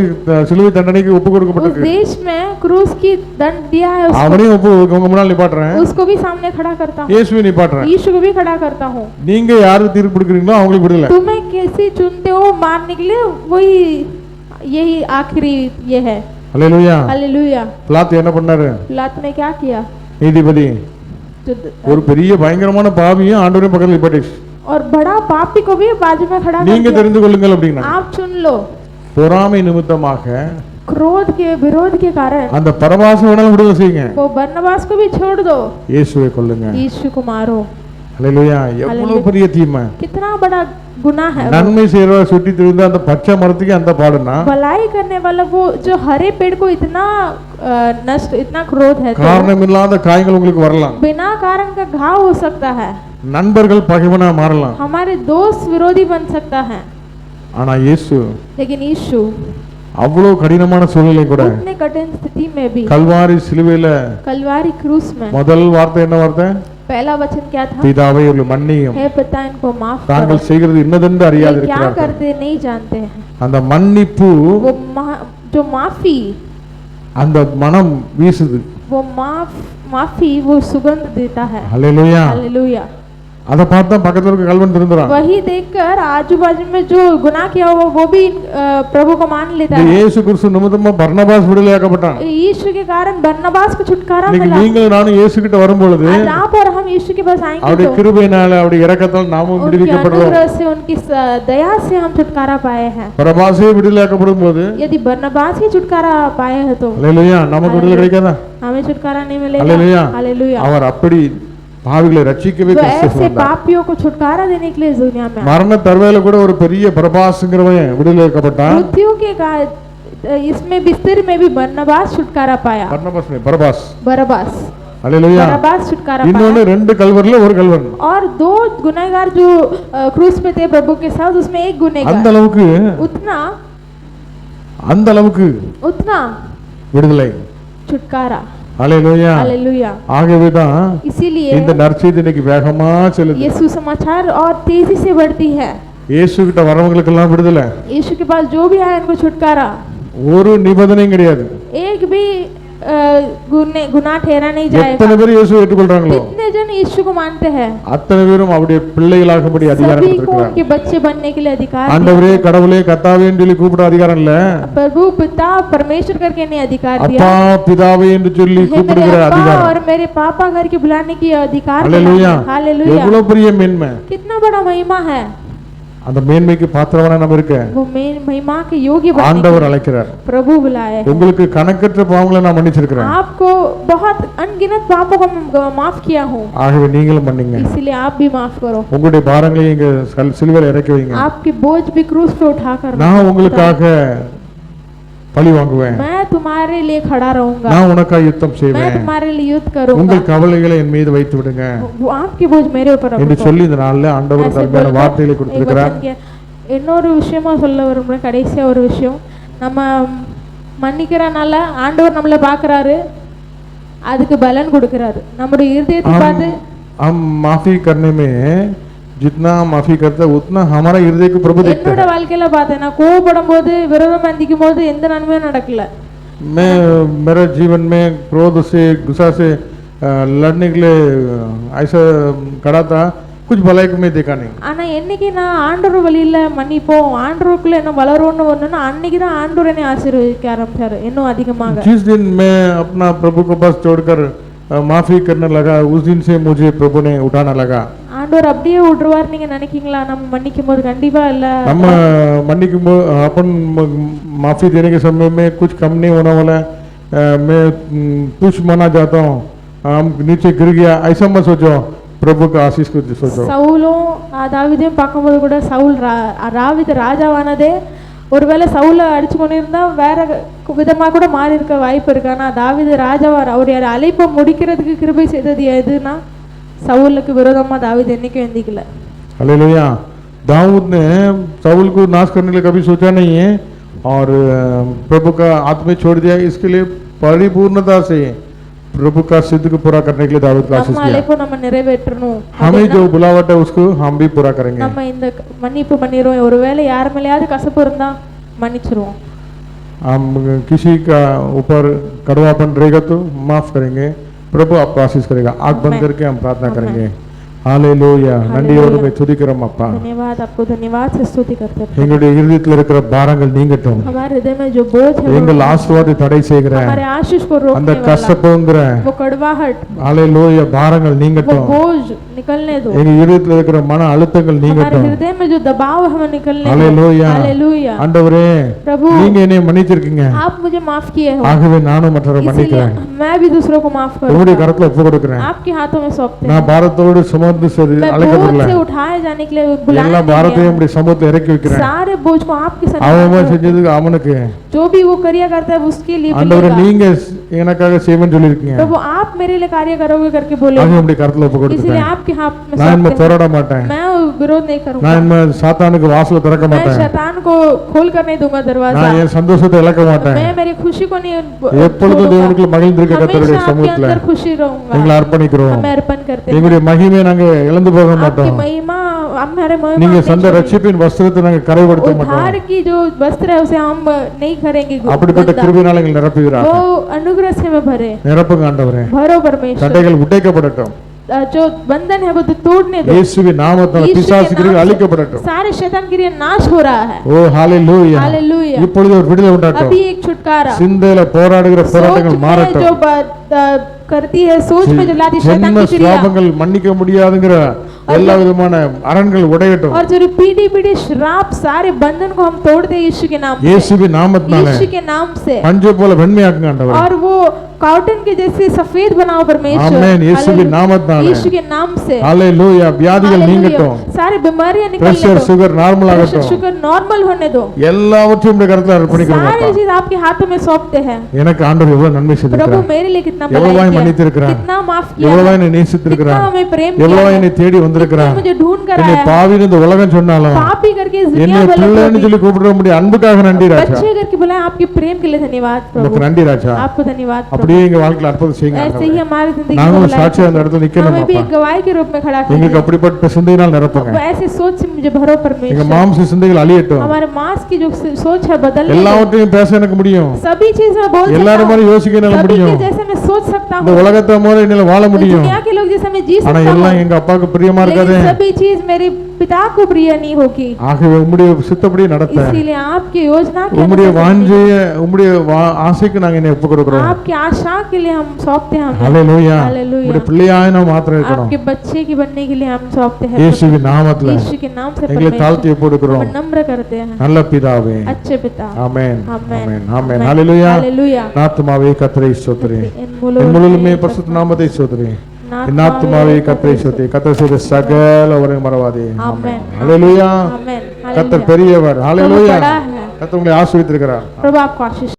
B: சிலுவை தண்டனைக்கு ஒப்பு
A: उस
B: கொடுக்கப்பட்டிருக்கு.
A: देश में क्रूस की दंड दिया है,
B: அவனையும் ஒப்பு உங்க முன்னாள் நிப்பாட்டுறேன்,
A: उसको भी सामने खड़ा करता हूँ,
B: இயேசுவை நிப்பாட்டுறேன்.
A: यीशु को भी खड़ा करता हूँ।
B: நீங்க யாருக்கு தீர்ப்பு கொடுக்குறீங்களோ அவங்களுக்கு விடுதலை.
A: तुम्हें कैसे चुनते हो मारने के लिए, वही यही आखिरी ये है।
B: அல்லேலூயா.
A: हालेलुया।
B: பிலாத்து என்ன பண்ணாரு?
A: पिलातु ने क्या किया,
B: நீதிபதி
A: जो
B: ஒரு பெரிய பயங்கரமான பாவியும் ஆண்டவரே பக்கத்துல நிப்பாட்டிச்சு.
A: और बड़ा पापी को भी बाजू में खड़ा कर
B: நீங்க
A: दिया।
B: தெரிந்து கொள்ளுங்கள் அப்படின்னா,
A: आप चुन लो।
B: பொறாமை நிமித்தமாக
A: क्रोध के विरोध के कारण
B: அந்த பரபாச வேணாலும் விடுதலை செய்யுங்க,
A: वो बरनबास को भी छोड़ दो,
B: இயேசுவை கொல்லுங்க.
A: यीशु को मारो।
B: அல்லேலூயா. எவ்வளவு பெரிய தீமை.
A: कितना बड़ा गुनाह है वो।
B: நன்மை செய்யறவ சுற்றி திரிந்து அந்த பச்சை மரத்துக்கு அந்த பாடுனா,
A: भलाई करने वाला वो जो हरे पेड़ को इतना नष्ट, इतना क्रोध है, तो
B: காரணம் இல்லாத காயங்கள் உங்களுக்கு வரலாம்.
A: बिना कारण का घाव हो सकता है,
B: நண்பர்கள் பகைவனா மாறலாம்.
A: हमारे दोस्त विरोधी बन सकता है,
B: ஆனா இயேசு
A: लेकिन यीशु
B: அவ்வளவு கடினமான சூழ்நிலை கூட
A: उतने कठिन स्थिति में भी,
B: கல்வாரி சிலுவையில
A: कलवारी क्रूस में
B: முதல் வார்த்தை என்ன வார்த்தை?
A: पहला वचन क्या था,
B: பிதாவை இவர்கள் மன்னியும்,
A: हे पिता इनको माफ करो,
B: தாங்கள் செய்கிறது இன்னதென்று
A: ये क्या
B: அறியாதிருக்கிறார்கள்.
A: करते नहीं जानते हैं।
B: அந்த மன்னிப்பு
A: वो जो माफी,
B: அந்த மனம் வீசுது.
A: वो माफी वो सुगंध देता है।
B: அல்லேலூயா.
A: हालेलुया।
B: அதை பார்த்தா பக்கத்துல இருக்க கல்வன் திருந்துறான்.
A: वही देखकर आजू बाजू में जो गुनाह किया हुआ वो भी प्रभु को मान लेता है.
B: இயேசு கிறிஸ்து நிமித்தமா பர்னபாஸ் விடுதலையாக்கப்பட்டான்.
A: यीशु के कारण बरनबास को छुटकारा
B: இன்னைக்கு
A: मिला.
B: நீங்கள் நானும் இயேசு கிட்ட வரும்பொழுது
A: आप और हम यीशु के पास आएंगे
B: அவருடைய
A: तो
B: கிருபையினால அவருடைய இரக்கத்தால் நாமும்
A: उनकी
B: விடுவிக்கப்படுறோம்.
A: अनुग्रह से उनकी दया से हम छुटकारा पाए हैं.
B: பரபாசே விடுதலையாக்கப்படும் போது
A: यदि बरनबास ही छुटकारा पाए हैं तो
B: அல்லேலூயா நமக்கு விடுதலை கிடைக்காதா?
A: हमें छुटकारा नहीं मिलेगा.
B: அல்லேலூயா.
A: हालेलुया.
B: அவர் அப்படி பாவிகளை ரட்சிக்கவே
A: तो
B: கிறிஸ்து
A: ऐसे
B: வந்தார்.
A: पापियों को छुटकारा देने के लिए इस दुनिया में
B: மரண தருவாயில கூட ஒரு பெரிய பரபாஸ்ங்கிறவன் விடுதலையாக்கப்பட்டான்.
A: मृत्यु के इसमें बिस्तर में भी बरनबास छुटकारा पाया.
B: பர்னபாஸ் नहीं, பரபாஸ்.
A: बरबास
B: அல்லேலூயா.
A: बरबास छुटकारा पाया.
B: இன்னொன்னு ரெண்டு கல்வர்ல ஒரு கல்வன்.
A: और दो गुनहगार जो क्रूस पे थे प्रभु के साथ उसमें एक
B: அந்த
A: गुनहगार
B: அளவுக்கு
A: उतना
B: விடுதலை.
A: छुटकारा.
B: அல்லேலூயா.
A: हालेलुया.
B: ஆகவே தான்
A: इसीलिए
B: இந்த நற்செய்தி இன்னைக்கு வேகமா செல்லுது.
A: ये सुसमाचार और तेजी से बढ़ती है.
B: இயேசு கிட்ட வரவங்களுக்கு எல்லாம் விடுதலை.
A: यीशु के पास जो भी आए उनको छुटकारा.
B: ஒரு நிபந்தனையும் கிடையாது.
A: एक भी गुनाह ठहरा नहीं जाएगा.
B: எத்தனை பேர் இயேசுவை ஏற்றுக்கொள்றாங்களோ
A: कितने जन यीशु को मानते हैं
B: அத்தனை பேரும் அவருடைய பிள்ளைகளாகும்படி அதிகாரம்
A: सभी को
B: கொடுத்திருக்கிறார்.
A: उनके बच्चे बनने के लिए अधिकार
B: ஆண்டவரே கடவுளே கர்த்தாவேன்னு சொல்லி கூப்பிட அதிகாரம் இல்ல.
A: प्रभु पिता परमेश्वर करके नहीं अधिकार दिया.
B: அப்பா பிதாவே என்று சொல்லி
A: हे मेरे
B: கூப்பிடுகிற
A: अब्बा
B: அதிகாரம்.
A: और मेरे पापा करके बुलाने की अधिकार.
B: हालेलुया.
A: हालेलुया.
B: எவ்வளவு பெரிய மேன்மை.
A: कितना बड़ा महिमा है.
B: அந்த மேன்மைக்கு பாத்திரவனா நம்ம இருக்க
A: वो महिमा के योग्य बनने
B: ஆண்டவர் அழைக்கிறார்.
A: प्रभु बुलाए.
B: உங்களுக்கு கணக்கற்ற பாவங்களை நான் மன்னிச்சிருக்கிறேன்.
A: आपको बहुत अनगिनत पापों को माफ किया हूँ.
B: ஆகவே நீங்களும் பண்ணீங்க.
A: इसलिए आप भी माफ करो.
B: உங்களுடைய பாரங்களை இங்க சிலுவையில் இறக்கி வைங்க.
A: आपके बोझ भी क्रूस पे उठाकर
B: நான் உங்களுக்காக பழி வாங்குவேன்.
A: मैं तुम्हारे लिए खड़ा रहूंगा.
B: நான் உனக்காக யுத்தம்
A: मैं
B: செய்வேன்.
A: तुम्हारे लिए युद्ध करूंगा.
B: உங்கள் கவலைகளை என் மீது வைத்து விடுங்க
A: वो आपके बोझ मेरे ऊपर
B: என்று
A: रखो.
B: சொல்லி இந்த நாள்ல ஆண்டவர்
A: ऐसे
B: தன்மையான
A: बोलकर
B: வார்த்தைகளை
A: एक
B: கொடுத்திருக்கிறார்.
A: वचन के- இன்னொரு விஷயமா சொல்ல விரும்புறேன். கடைசியா ஒரு விஷயம், நம்ம மன்னிக்கிறனால ஆண்டவர் நம்மளை பார்க்கறாரு, அதுக்கு பலன் கொடுக்கறாரு. நம்முடைய இருதயத்தை பார்த்து
B: हम माफी करने में जितना माफी करते हैं उतना हमारा हृदय को प्रभु देखता
A: என்னோட
B: है.
A: வாழ்க்கையில பார்த்தேன், நான் கோவப்படும் போது விரோதம் மன்னிக்கும் போது எந்த நன்மையும் நடக்கல.
B: मैं मेरे जीवन में क्रोध से गुस्सा से लड़ने के लिए ऐसा खड़ा था, कुछ भलाई को मैं देखा नहीं.
A: ஆனா என்னைக்கு நான் ஆண்டவர் வழியில மன்னிப்போம், ஆண்டவருக்குள்ள என்ன வளரும்னு ஒண்ணுன்னா அன்னைக்கு தான் ஆண்டவர் என்னை ஆசீர்வதிக்க ஆரம்பிச்சாரு இன்னும் அதிகமாக.
B: जिस दिन मैं अपना प्रभु को पास छोड़कर माफी करने लगा, उस दिन से मुझे प्रभु ने उठाना लगा.
A: ஆண்டவர் அப்படியே விட்டுருவார் நீங்க நினைக்கீங்களா? நம்ம மன்னிக்கும் போது கண்டிப்பா இல்ல.
B: हम मन्नी अपन माफी देने के समय में कुछ कम नहीं होने वाला है. मैं कुछ माना जाता हूँ, हम नीचे गिर गया ऐसा मत सोचो, प्रभु का आशीष को सोचो.
A: சவுலும் தாவீதையும் பார்க்கும்போது கூட சவுல் ராவித ராஜாவானதே ஒருவேளை சவுலை அடிச்சு கொண்டிருந்தா வேற விதமா கூட மாறி இருக்க வாய்ப்பு இருக்கு. ஆனா தாவீது ராஜாவார் அவருடைய அழைப்பை முடிக்கிறதுக்கு கிருபை செய்தது எதுனா சவுலுக்கு விரோதமா தாவீது என்னைக்கும் எந்திக்கல.
B: हालेलुया. दाऊद ने साउल को नाश करने के लिए कभी सोचा नहीं है और प्रभु का हाथ में छोड़ दिया. इसके लिए परिपूर्णता से प्रभु का सिद्ध को पूरा करने के लिए दाऊद का आशीष
A: நம்ம
B: किया.
A: அழைப்பை நம்ம நிறைவேற்றணும்.
B: हमें जो बुलावट है उसको हम भी पूरा करेंगे.
A: நம்ம இந்த மன்னிப்பு பண்ணிடுவோம். ஒருவேளை யார் மேலேயாவது கசப்பு இருந்தா மன்னிச்சிருவோம்.
B: हम किसी का ऊपर कड़वापन रहेगा तो माफ करेंगे, प्रभु आपको आशीष करेगा. आंख बंद करके हम प्रार्थना करेंगे. हालेलुया. நன்றியோடு மே துதிக்கிறோம் அப்பா.
A: धन्यवाद, आपको धन्यवाद से स्तुति करते हैं.
B: எங்களுடைய இருதயத்தில் இருக்கிற பாரங்கள் நீங்கட்டும்.
A: हमारे हृदय में जो बोझ है
B: எங்கள் ஆசீர்வாதத்தை தடை செய்கிற
A: हमारे आशीष को
B: அந்த
A: रोकने वाला
B: கசப்புங்கிற
A: वो कड़वाहट,
B: हालेलुया பாரங்கள்
A: वो
B: நீங்கட்டும்.
A: बोझ निकलने दो.
B: எங்க இருதயத்தில் இருக்கிற மன அழுத்தங்கள்
A: हमारे
B: நீங்கட்டும்.
A: हृदय में जो दबाव है वो निकलने दो.
B: हालेलुया.
A: हालेलुया.
B: ஆண்டவரே
A: प्रभु
B: நீங்க என்னை மன்னிச்சிருக்கீங்க,
A: आप मुझे माफ किए हो,
B: ஆகவே நானும் மற்றவரை
A: इसलिए
B: மன்னிக்கிறேன்.
A: मैं भी दूसरों को माफ
B: உங்களுடைய
A: करूंगा.
B: கரத்துல ஒப்பு கொடுக்கிறேன்.
A: आपके हाथों में सौंपते
B: நான்
A: हैं.
B: பாரத்தோடு சுமந்து சரி
A: मैं बोझ
B: அழைக்கப்படல,
A: से उठाए जाने के लिए
B: எல்லா
A: बुलाने
B: பாரத்தையும் இப்படி சமூகத்துல இறக்கி வைக்கிறேன்.
A: सारे बोझ को आपके
B: அவன்
A: साथ
B: செஞ்சதுக்கு அவனுக்கு
A: जो भी वो कार्य करता है उसके लिए
B: ஆண்டவரே
A: मिलेगा.
B: நீங்க எனக்காக செய்வேன்னு சொல்லியிருக்கீங்க.
A: प्रभु आप मेरे लिए कार्य करोगे करके बोले,
B: ஆக உங்களுடைய கரத்துல ஒப்பு
A: इसलिए
B: கொடுத்துட்டேன்.
A: आपके हाथ में
B: நான் இனிமே
A: सौंपते हैं.
B: போராட மாட்டேன்.
A: मैं विरोध नहीं
B: நான்
A: करूंगा.
B: இனிமே சாத்தானுக்கு வாசல திறக்க
A: मैं
B: மாட்டேன்.
A: शैतान को खोल कर नहीं दूंगा दरवाजा.
B: நான் என் சந்தோஷத்தை இழக்க மாட்டேன்.
A: मैं मेरी खुशी को नहीं
B: எப்பொழுதும்
A: छोड़ूंगा.
B: தேவனுக்குள்ள மகிழ்ந்திருக்க கர்த்தருடைய
A: हमेशा आपके
B: சமூகத்துல
A: अंदर खुशी रहूंगा.
B: எங்களை அர்ப்பணிக்கிறோம்.
A: हमें अर्पण करते हैं.
B: எங்களுடைய மகிமையை நாங்க இழந்து போக
A: आपकी
B: மாட்டோம்.
A: महिमा हमारे
B: நீங்க
A: महिमा
B: சந்த ரட்சிப்பின் வஸ்திரத்தை நாங்க கரைப்படுத்த மாட்டோம்.
A: उद्धार की जो वस्त्र है उसे हम नहीं करेंगे.
B: அப்படிப்பட்ட
A: गंदा।
B: கிருபையினால எங்களை நிரப்புகிறார்.
A: वो अनुग्रह से में भरे
B: நிரப்புங்க ஆண்டவரே.
A: भरो परमेश्वर.
B: தடைகள் உடைக்கப்படட்டும்.
A: जो बंधन है वो तो तोड़ने दो।
B: இயேசுவின் நாமத்தால்
A: यीशु के
B: பிசாசு
A: नाम
B: கிரியைகள்
A: से
B: அழிக்கப்படட்டும்.
A: सारे शैतान क्रिया नाश हो रहा है।
B: ஓ ஹalleluya.
A: हालेलुया।
B: இப்பொழுது ஒரு விடுதலை உண்டாகட்டும்.
A: अभी एक छुटकारा।
B: சிந்தையில போராடுகிற
A: सोच
B: போராட்டங்கள்
A: में
B: மாறட்டும்.
A: जो करती है, सोच में जो लाती शैतान
B: ஜென்ம
A: की क्रिया
B: சாபங்கள் மன்னிக்க முடியாதுங்கிற எல்லா விதமான அரண்கள் உடையட்டும்.
A: और जो पीढ़ी पीढ़ी श्राप सारे बंधन को हम तोड़ दे यीशु के नाम से।
B: இயேசுவின் நாமத்தினாலே
A: यीशु के नाम से।
B: பஞ்சு போல வெண்மையாக்குங்க ஆண்டவரே.
A: और वो कॉटन के जैसे सफेद बनाओ परमेश्वर।
B: आमेन। இயேசுவின் நாமத்தினாலே
A: यीशु के नाम से।
B: ஹalleluya. வியாதிகள்
A: हालेलुया।
B: நீங்கட்டும்.
A: सारे बीमारियां निकलने
B: பிரஷர்
A: दो।
B: சுகர் நார்மல்
A: प्रेशर
B: ஆகட்டும்.
A: शुगर नॉर्मल होने दो।
B: எல்லாவற்றையும் உம்முடைய கரத்துல அர்ப்பணிக்கிறோம்
A: सारी
B: அப்பா.
A: चीज आपके हाथों में सौंपते हैं।
B: எனக்கு ஆண்டவர் எவ்வளவு நன்மை
A: प्रभु
B: செய்திருக்கிறார்.
A: मेरे लिए कितना
B: எவ்வளவு
A: भलाई
B: மன்னித்திருக்கிறார்.
A: कितना माफ किया,
B: எவ்வளவு என்னை
A: कितना
B: நேசித்திருக்கிறார்.
A: हमें प्रेम किया,
B: எவ்வளவு என்னை தேடி வந்திருக்கிறார்.
A: कितना मुझे ढूंढ कर
B: என்னை
A: आया,
B: பாவின்னு இந்த உலகம் சொன்னாலும்
A: पापी करके इस
B: என்னை
A: दुनिया
B: பிள்ளைன்னு
A: वाले
B: சொல்லி கூப்பிடுற முடிய அன்புக்காக நன்றி ராஜா.
A: बच्चे करके बुलाए, आपके प्रेम के लिए धन्यवाद
B: உமக்கு
A: प्रभु।
B: நன்றி ராஜா.
A: आपको धन्यवाद प्रभु।
B: அப்படியே எங்க வாழ்க்கையில அற்புதம் செய்யுங்க
A: ऐसे ही
B: ஆண்டவரே.
A: हमारी जिंदगी को
B: நாங்களும்
A: बुलाए,
B: சாட்சியா அந்த இடத்துல நிக்கணும்
A: हमें भी
B: அப்பா.
A: एक गवाही के रूप में खड़ा
B: எங்களுக்கு
A: करें।
B: அப்படிப்பட்ட சிந்தையினால் நிரப்புங்க.
A: ऐसे सोच से मुझे भरो
B: எங்க
A: परमेश्वर।
B: மாம்ச சிந்தைகள் அழியட்டும்.
A: हमारे मांस की जो सोच है बदलने दो।
B: எல்லாவற்றையும் பேச எனக்கு முடியும்.
A: सभी चीज में बोल सकता
B: எல்லாரும்
A: हूँ,
B: மாதிரி யோசிக்க என்னால
A: सभी
B: முடியும்.
A: के जैसे मैं सोच सकता
B: இந்த
A: हूँ,
B: உலகத்தை போல என்னால வாழ முடியும்.
A: दुनिया के लोग जैसे मैं जी
B: ஆனா
A: सकता
B: எல்லாம்
A: हूँ,
B: எங்க அப்பாவுக்கு பிரியமா இருக்காது.
A: लेकिन सभी चीज मेरे पिता को प्रिय नहीं होगी।
B: ஆகவே உம்முடைய சித்தப்படி நடத்த,
A: इसीलिए आपकी योजना के
B: உம்முடைய
A: अनुसार
B: வாஞ்சைய உம்முடைய ஆசைக்கு நாங்க என்னை ஒப்புக் கொடுக்கிறோம்.
A: आपकी आशा के लिए हम सौंपते हैं हमें।
B: ஹalleluya.
A: हालेलुया।
B: உம்முடைய பிள்ளையாய் நாம் மாத்திரம் இருக்கணும்.
A: आपके बच्चे की बनने के लिए हम सौंपते हैं।
B: இயேசுவின் நாமத்துல
A: यीशु के नाम से
B: எங்களை தாழ்த்தி
A: परमेश्वर
B: ஒப்புக்கொடுக்கிறோம்.
A: हम नम्र करते हैं।
B: நல்ல பிதாவே.
A: अच्छे पिता।
B: ஆமென்.
A: आमेन।
B: ஆமென். ஆமென். ஹalleluya.
A: हालेलुया।
B: ஆத்துமாவே கர்த்தரை ஸ்தோத்திரி.
A: इन
B: என் முழுமே பரிசுத்த நாமத்தை ஸ்தோத்திரி. என் ஆத்துமாவே கர்த்தரை ஸ்தோத்திரி. கர்த்தர் செய்த சகல உபகாரங்களை மறவாதே.
A: ஆமென்।
B: ஹalleluya.
A: आमेन।
B: கர்த்தர் பெரியவர். ஹalleluya.
A: बड़ा है।
B: கர்த்தர் உங்களை ஆசீர்வதித்திருக்கிறார்.
A: प्रभु आपको आशीष